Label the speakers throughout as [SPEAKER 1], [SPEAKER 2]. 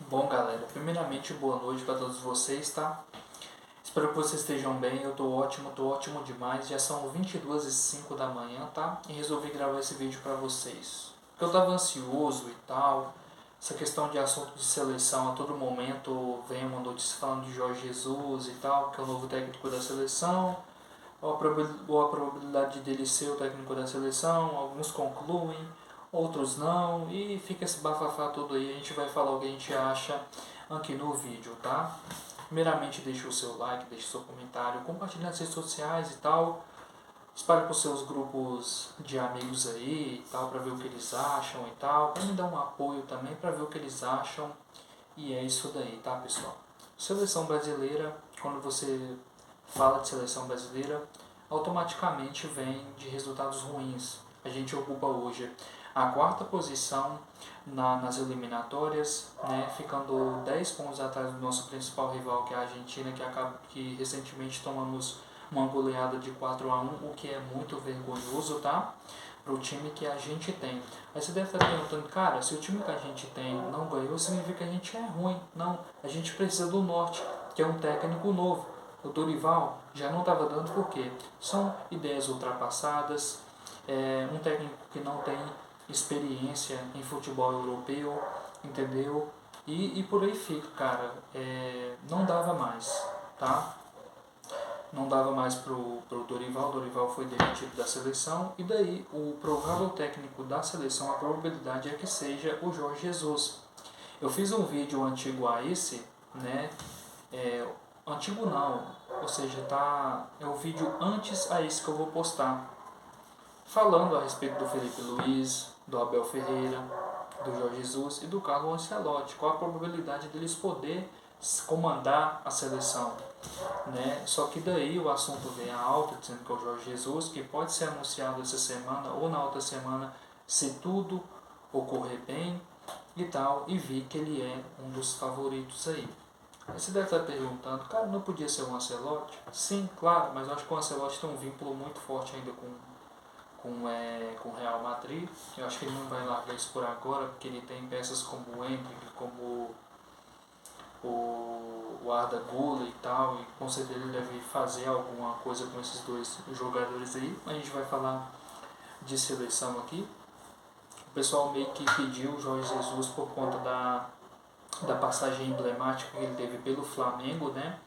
[SPEAKER 1] Bom, galera, primeiramente boa noite para todos vocês, tá? Espero que vocês estejam bem, eu tô ótimo demais. Já são 22h05 da manhã, tá? E resolvi gravar esse vídeo para vocês. Porque eu tava ansioso e tal. Essa questão de assunto de seleção, a todo momento vem uma notícia falando de Jorge Jesus e tal, que é o novo técnico da seleção, ou a probabilidade dele ser o técnico da seleção. Alguns concluem, outros não, e fica esse bafafá todo aí. A gente vai falar o que a gente acha aqui no vídeo, tá? Primeiramente, deixe o seu like, deixe o seu comentário, compartilhe nas redes sociais e tal. Espalhe para os seus grupos de amigos aí e tal, para ver o que eles acham e tal. Para me dar um apoio também, para ver o que eles acham. E é isso daí, tá, pessoal? Seleção brasileira, quando você fala de seleção brasileira, automaticamente vem de resultados ruins. A gente ocupa hoje a quarta posição nas eliminatórias, né, ficando 10 pontos atrás do nosso principal rival, que é a Argentina, que recentemente tomamos uma goleada de 4-1, o que é muito vergonhoso, tá? Para o time que a gente tem. Aí você deve estar perguntando, cara, se o time que a gente tem não ganhou, significa que a gente é ruim. Não, a gente precisa do Norte, que é um técnico novo. O Dorival já não estava dando porque são ideias ultrapassadas, um técnico que não tem experiência em futebol europeu, entendeu? E por aí fica, cara. Não dava mais, tá? Não dava mais pro Dorival. O Dorival foi demitido da seleção. E daí, o provável técnico da seleção, a probabilidade é que seja o Jorge Jesus. Eu fiz um vídeo antigo a esse, né? Antigo não, ou seja, é o vídeo antes a esse que eu vou postar, falando a respeito do Felipe Luiz, do Abel Ferreira, do Jorge Jesus e do Carlo Ancelotti. Qual a probabilidade deles poder comandar a seleção, né? Só que daí o assunto vem à alta, dizendo que é o Jorge Jesus, que pode ser anunciado essa semana ou na outra semana, se tudo ocorrer bem e tal, e vi que ele é um dos favoritos aí. Aí você deve estar perguntando, cara, não podia ser o Ancelotti? Sim, claro, mas eu acho que o Ancelotti tem um vínculo muito forte ainda com o Real Madrid. Eu acho que ele não vai largar isso por agora, porque ele tem peças como o Endrick, como o Arda Güler e tal, e com certeza ele deve fazer alguma coisa com esses dois jogadores aí. A gente vai falar de seleção aqui. O pessoal meio que pediu o Jorge Jesus por conta da passagem emblemática que ele teve pelo Flamengo, né?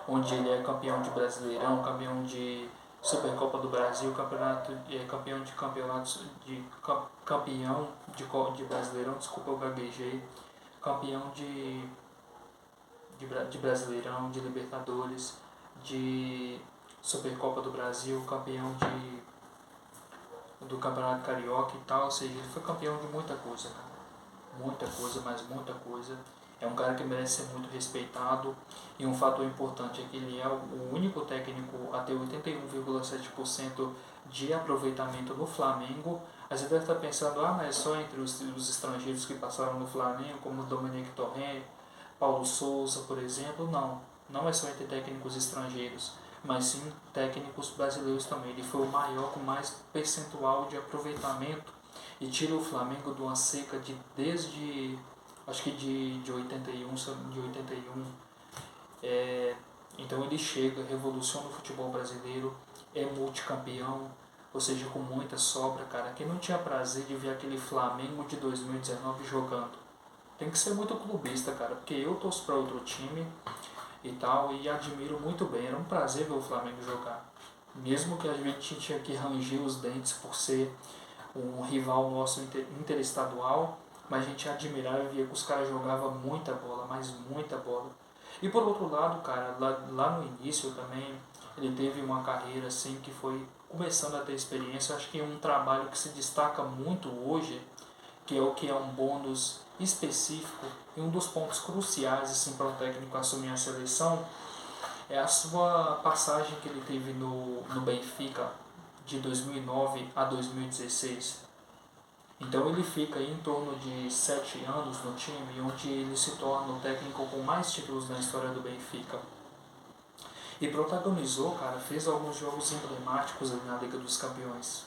[SPEAKER 1] Onde ele é campeão de Brasileirão, campeão de Supercopa do Brasil, campeão de campeonatos de Brasileirão, desculpa, eu gaguejei, campeão de Brasileirão, de Libertadores, de Supercopa do Brasil, campeão do Campeonato Carioca e tal, ou seja, ele foi campeão de muita coisa, cara. Muita coisa, mas muita coisa. É um cara que merece ser muito respeitado, e um fator importante é que ele é o único técnico a ter 81,7% de aproveitamento no Flamengo. Aí você deve estar pensando, mas é só entre os estrangeiros que passaram no Flamengo, como Dominique Torrent, Paulo Souza, por exemplo. Não, não é só entre técnicos estrangeiros, mas sim técnicos brasileiros também. Ele foi o maior com mais percentual de aproveitamento e tira o Flamengo de uma seca desde acho que de 81, de 81. Então ele chega, revoluciona o futebol brasileiro, é multicampeão, ou seja, com muita sobra, cara. Quem não tinha prazer de ver aquele Flamengo de 2019 jogando? Tem que ser muito clubista, cara, porque eu torço para outro time e tal, e admiro muito bem. Era um prazer ver o Flamengo jogar. Mesmo que a gente tinha que ranger os dentes por ser um rival nosso interestadual, mas a gente admirava e via que os caras jogavam muita bola, mas muita bola. E por outro lado, cara, lá no início também, ele teve uma carreira assim que foi começando a ter experiência. Eu acho que um trabalho que se destaca muito hoje, que é o que é um bônus específico e um dos pontos cruciais assim, para um técnico assumir a seleção, é a sua passagem que ele teve no Benfica de 2009 a 2016. Então ele fica aí em torno de 7 anos no time, onde ele se torna o técnico com mais títulos na história do Benfica. E protagonizou, cara, fez alguns jogos emblemáticos ali na Liga dos Campeões.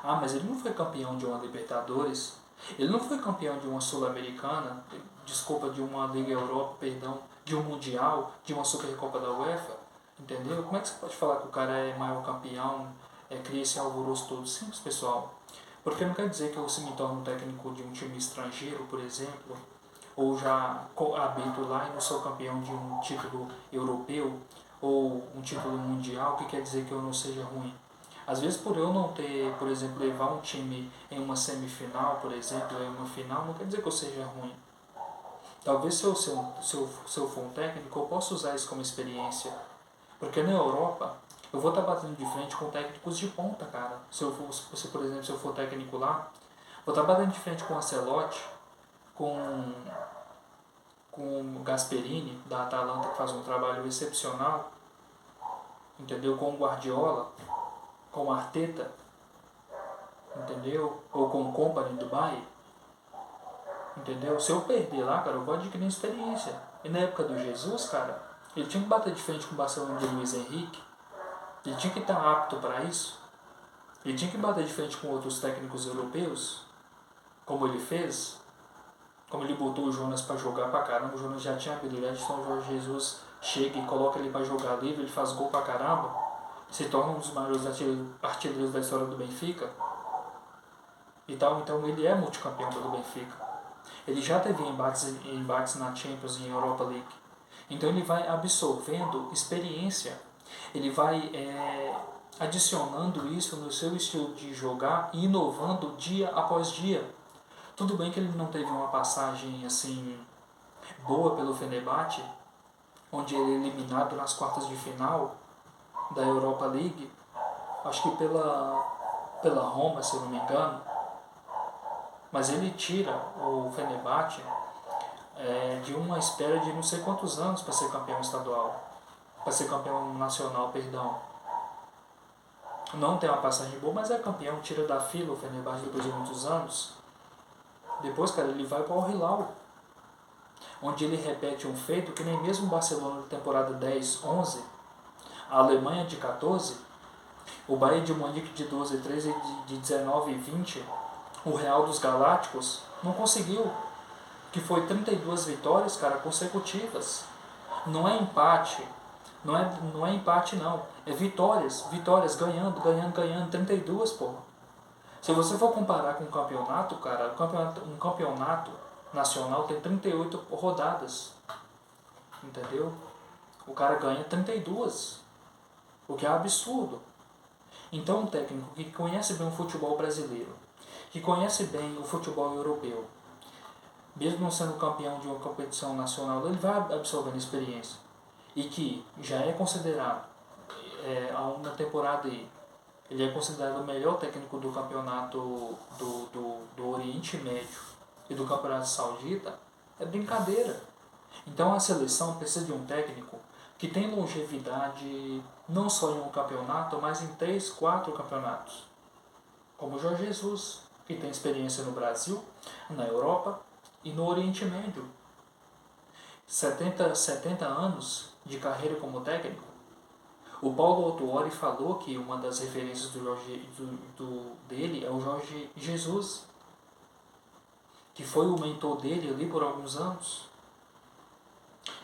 [SPEAKER 1] Mas ele não foi campeão de uma Libertadores, ele não foi campeão de uma Sul-Americana, desculpa, de uma Liga Europa, perdão, de um Mundial, de uma Supercopa da UEFA, entendeu? Como é que você pode falar que o cara é maior campeão, cria esse alvoroço todo? Simples, pessoal. Porque não quer dizer que eu se me torne um técnico de um time estrangeiro, por exemplo, ou já habito lá e não sou campeão de um título europeu ou um título mundial, que quer dizer que eu não seja ruim. Às vezes, por eu não ter, por exemplo, levar um time em uma semifinal, por exemplo, em uma final, não quer dizer que eu seja ruim. Talvez se eu for um técnico, eu possa usar isso como experiência. Porque na Europa, eu vou estar batendo de frente com técnicos de ponta, cara. Por exemplo, se eu for técnico lá, vou estar batendo de frente com o Ancelotti, com o Gasperini, da Atalanta, que faz um trabalho excepcional, entendeu? Com o Guardiola, com o Arteta, entendeu? Ou com o Company do Bayern, entendeu? Se eu perder lá, cara, eu vou adquirir experiência. E na época do Jesus, cara, ele tinha que bater de frente com o Barcelona de Luiz Henrique, ele tinha que estar apto para isso, ele tinha que bater de frente com outros técnicos europeus, como ele fez, como ele botou o Jonas para jogar pra caramba. O Jonas já tinha habilidade, então o Jorge Jesus chega e coloca ele para jogar livre, ele faz gol pra caramba, se torna um dos maiores artilheiros da história do Benfica e tal. Então ele é multicampeão pelo Benfica. Ele já teve embates na Champions e em Europa League. Então ele vai absorvendo experiência, ele vai adicionando isso no seu estilo de jogar e inovando dia após dia. Tudo bem que ele não teve uma passagem assim boa pelo Fenerbahçe, onde ele é eliminado nas quartas de final da Europa League, acho que pela Roma, se eu não me engano. Mas ele tira o Fenerbahçe de uma espera de não sei quantos anos para ser campeão estadual, para ser campeão nacional, perdão. Não tem uma passagem boa, mas é campeão, tira da fila o Fenerbahçe depois de muitos anos. Depois, cara, ele vai para o Al-Hilal, onde ele repete um feito que nem mesmo o Barcelona da temporada 10-11, a Alemanha de 14, o Bayern de Munique de 12-13, de 19-20, o Real dos Galácticos não conseguiu, que foi 32 vitórias, cara, consecutivas. Não é empate, não é empate não, é vitórias, ganhando, 32, porra. Se você for comparar com um campeonato, cara, um campeonato nacional tem 38 rodadas, entendeu? O cara ganha 32, o que é absurdo. Então um técnico que conhece bem o futebol brasileiro, que conhece bem o futebol europeu, mesmo não sendo campeão de uma competição nacional, ele vai absorvendo experiência. E que já é considerado, na temporada aí, ele é considerado o melhor técnico do campeonato do Oriente Médio e do campeonato saudita, é brincadeira. Então a seleção precisa de um técnico que tem longevidade não só em um campeonato, mas em 3, 4 campeonatos. Como o Jorge Jesus, que tem experiência no Brasil, na Europa e no Oriente Médio. 70 anos de carreira como técnico. O Paulo Autuori falou que uma das referências dele é o Jorge Jesus, que foi o mentor dele ali por alguns anos.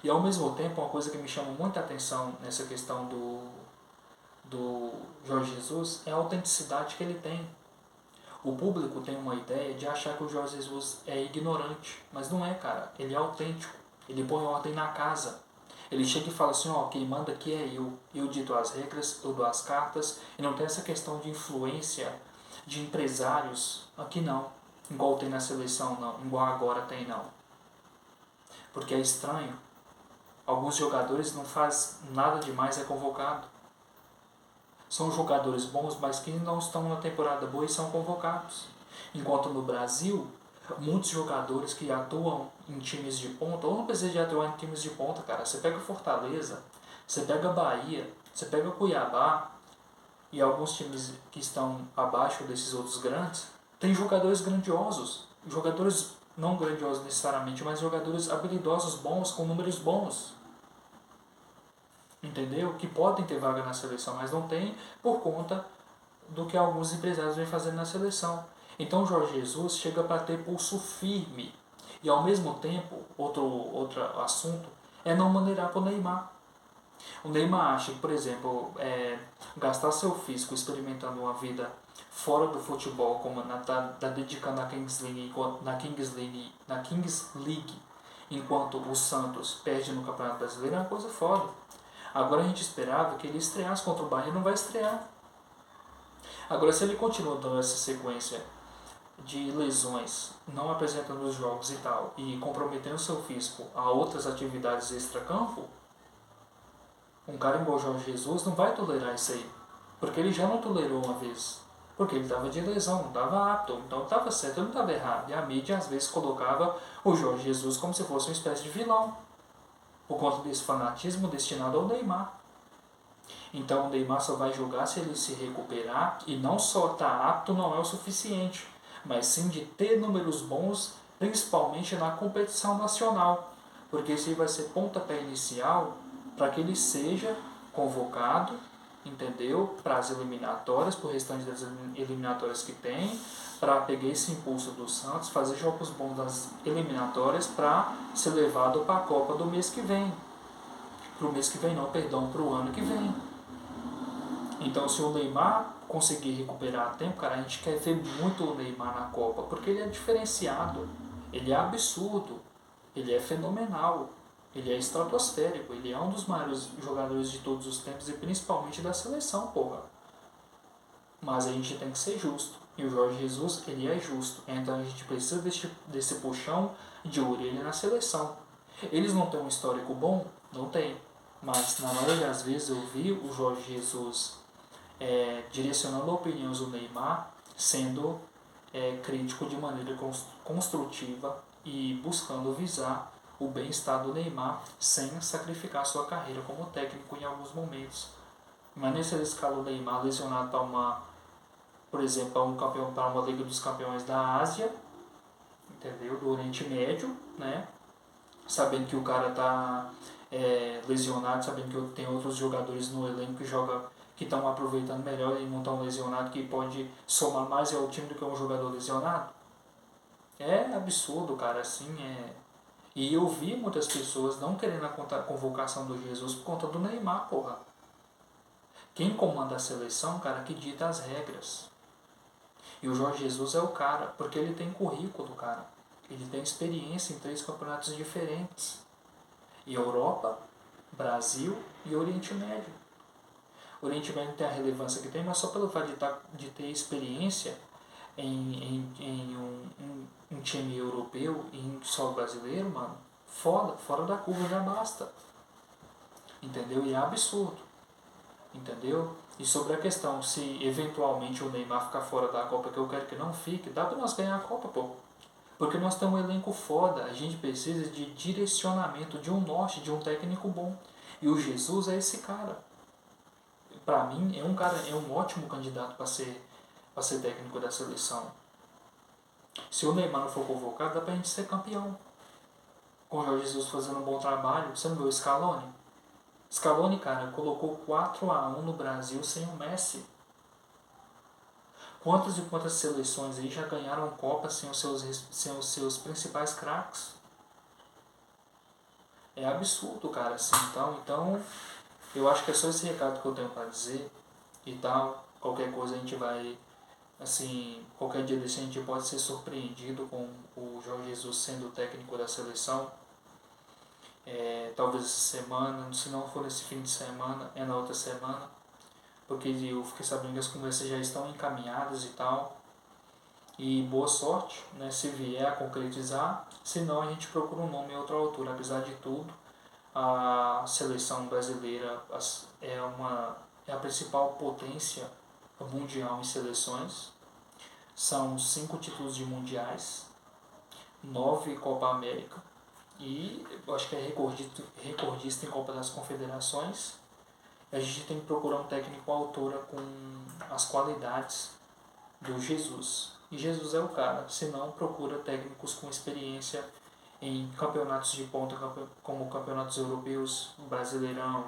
[SPEAKER 1] E ao mesmo tempo, uma coisa que me chama muita atenção nessa questão do Jorge Jesus é a autenticidade que ele tem. O público tem uma ideia de achar que o Jorge Jesus é ignorante, mas não é, cara. Ele é autêntico, ele põe ordem na casa. Ele chega e fala assim, ó, quem manda aqui é eu dito as regras, eu dou as cartas, e não tem essa questão de influência de empresários, aqui não, igual tem na seleção não, igual agora tem não. Porque é estranho, alguns jogadores não fazem nada demais, é convocado. São jogadores bons, mas que não estão na temporada boa e são convocados. Enquanto no Brasil, muitos jogadores que atuam em times de ponta, ou não precisa de atuar em times de ponta, cara. Você pega Fortaleza, você pega Bahia, você pega Cuiabá e alguns times que estão abaixo desses outros grandes, tem jogadores grandiosos. Jogadores não grandiosos necessariamente, mas jogadores habilidosos bons, com números bons. Entendeu? Que podem ter vaga na seleção, mas não tem por conta do que alguns empresários vêm fazendo na seleção. Então o Jorge Jesus chega para ter pulso firme E ao mesmo tempo, outro assunto é não maneirar para o Neymar. O Neymar acha que, por exemplo, gastar seu físico experimentando uma vida fora do futebol, como tá dedicando na Kings League, enquanto o Santos perde no Campeonato Brasileiro, é uma coisa foda. Agora a gente esperava que ele estreasse contra o Bayern, ele não vai estrear. Agora, se ele continua dando essa sequência de lesões, não apresentando os jogos e tal, e comprometendo seu físico a outras atividades extra-campo, um cara igual o Jorge Jesus não vai tolerar isso aí. Porque ele já não tolerou uma vez. Porque ele estava de lesão, não estava apto. Então estava certo, ele não estava errado. E a mídia às vezes colocava o Jorge Jesus como se fosse uma espécie de vilão. Por conta desse fanatismo destinado ao Neymar. Então o Neymar só vai jogar se ele se recuperar. E não só estar apto não é o suficiente. Mas sim de ter números bons, principalmente na competição nacional. Porque isso aí vai ser pontapé inicial para que ele seja convocado, entendeu? Para as eliminatórias, para o restante das eliminatórias que tem, para pegar esse impulso do Santos, fazer jogos bons das eliminatórias para ser levado para a Copa do mês que vem. Para o mês que vem não, perdão, para o ano que vem. Então se o Neymar conseguir recuperar a tempo, cara, a gente quer ver muito o Neymar na Copa, porque ele é diferenciado, ele é absurdo, ele é fenomenal. Ele é estratosférico, ele é um dos maiores jogadores de todos os tempos e principalmente da seleção, porra. Mas a gente tem que ser justo. E o Jorge Jesus, ele é justo. Então a gente precisa desse puxão de orelha na seleção. Eles não têm um histórico bom? Não tem. Mas na maioria das vezes eu vi o Jorge Jesus direcionando opiniões do Neymar, sendo crítico de maneira construtiva e buscando visar o bem-estar do Neymar sem sacrificar sua carreira como técnico em alguns momentos. Mas nesse ele escala o Neymar lesionado para por exemplo, para uma Liga dos Campeões da Ásia, entendeu? Do Oriente Médio, né? Sabendo que o cara está lesionado, sabendo que tem outros jogadores no elenco que estão aproveitando melhor e não estão lesionados, que pode somar mais ao time do que um jogador lesionado. É absurdo, cara, assim, E eu vi muitas pessoas não querendo a convocação do Jesus por conta do Neymar, porra. Quem comanda a seleção, cara, que dita as regras. E o Jorge Jesus é o cara, porque ele tem currículo, cara. Ele tem experiência em 3 campeonatos diferentes. E Europa, Brasil e Oriente Médio. O Oriente Médio tem a relevância que tem, mas só pelo fato de ter experiência em um time europeu e em solo brasileiro, mano, fora da curva já basta. Entendeu? E é absurdo. Entendeu? E sobre a questão, se eventualmente o Neymar ficar fora da Copa, que eu quero que não fique, dá pra nós ganhar a Copa, pô. Porque nós temos um elenco foda, a gente precisa de direcionamento, de um norte, de um técnico bom. E o Jesus é esse cara. Pra mim, é um ótimo candidato para ser técnico da seleção. Se o Neymar não for convocado, dá pra gente ser campeão. Com o Jorge Jesus fazendo um bom trabalho. Você não viu o Scaloni? Scaloni, cara, colocou 4-1 no Brasil sem o Messi. Quantas e quantas seleções aí já ganharam Copa sem os seus principais craques? É absurdo, cara, assim. Então, eu acho que é só esse recado que eu tenho pra dizer e tal. Qualquer coisa a gente vai, assim, qualquer dia desse a gente pode ser surpreendido com o Jorge Jesus sendo o técnico da seleção. Talvez essa semana, se não for nesse fim de semana, é na outra semana, porque eu fiquei sabendo que as conversas já estão encaminhadas e tal. E boa sorte, né, se vier a concretizar, senão a gente procura um nome em outra altura. Apesar de tudo, a seleção brasileira é a principal potência mundial em seleções. São 5 títulos de mundiais, 9 Copa América, e eu acho que é recordista em Copa das Confederações. A gente tem que procurar um técnico à altura com as qualidades do Jesus. E Jesus é o cara, senão procura técnicos com experiência em campeonatos de ponta, como campeonatos europeus, Brasileirão,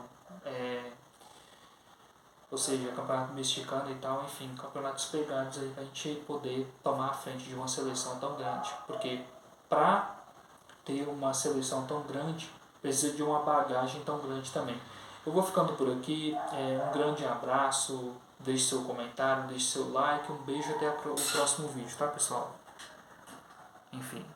[SPEAKER 1] ou seja, campeonato mexicano e tal, enfim, campeonatos pegados aí pra gente poder tomar a frente de uma seleção tão grande. Porque pra ter uma seleção tão grande, precisa de uma bagagem tão grande também. Eu vou ficando por aqui, um grande abraço, deixe seu comentário, deixe seu like, um beijo até o próximo vídeo, tá pessoal? Enfim.